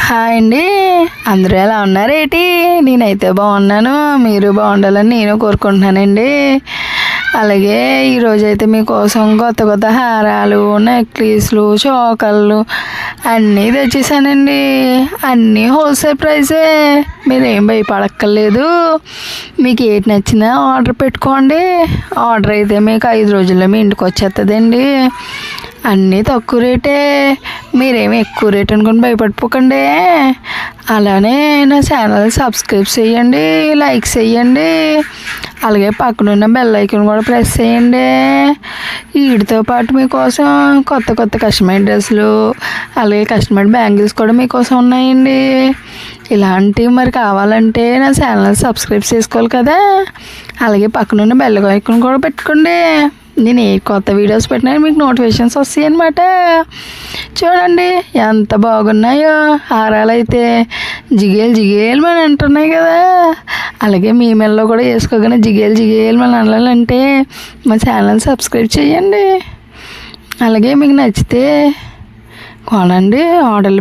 Hi అండి, అందరూ ఎలా ఉన్నారేంటి? నేనైతే బాగున్నాను. మీరు బాగుండాలని నేను కోరుకుంటున్నానండి. అలాగే ఈరోజైతే మీకోసం కొత్త కొత్త హారాలు, నెక్లెస్లు, చోకళ్ళు అన్నీ తెచ్చేసానండి. అన్నీ హోల్సేల్ ప్రైసే, మీరేం భయపడక్కర్లేదు. మీకు ఏటి నచ్చినా ఆర్డర్ పెట్టుకోండి. ఆర్డర్ అయితే మీకు 5 రోజుల్లో మీ ఇంటికి వచ్చేస్తుందండి. అన్నీ తక్కువ రేటే, మీరేమి ఎక్కువ రేట్ అనుకుని భయపడిపోకండి. అలానే నా ఛానల్ సబ్స్క్రైబ్ చేయండి, లైక్ చేయండి. అలాగే పక్కనున్న బెల్ ఐకాన్ కూడా ప్రెస్ చేయండి. వీటితో పాటు మీకోసం కొత్త కొత్త కస్టమైడ్ డ్రెస్సులు, అలాగే కస్టమైడ్ బ్యాంగిల్స్ కూడా మీకోసం ఉన్నాయండి. ఇలాంటివి మరి కావాలంటే నా ఛానల్ సబ్స్క్రైబ్ చేసుకోవాలి కదా. అలాగే పక్కనున్న బెల్ ఐకాన్ కూడా పెట్టుకోండి. నేను ఏ కొత్త వీడియోస్ పెట్టినా మీకు నోటిఫికేషన్స్ వస్తాయి అన్నమాట. చూడండి ఎంత బాగున్నాయో హారాలు అయితే, జిగేలు జిగేలు అని అంటున్నాయి కదా. అలాగే మీ మెల్లో కూడా వేసుకోగానే జిగేలు జిగేలు అని అనాలంటే మా ఛానల్ సబ్స్క్రైబ్ చేయండి. అలాగే మీకు నచ్చితే కొనండి, ఆర్డర్లు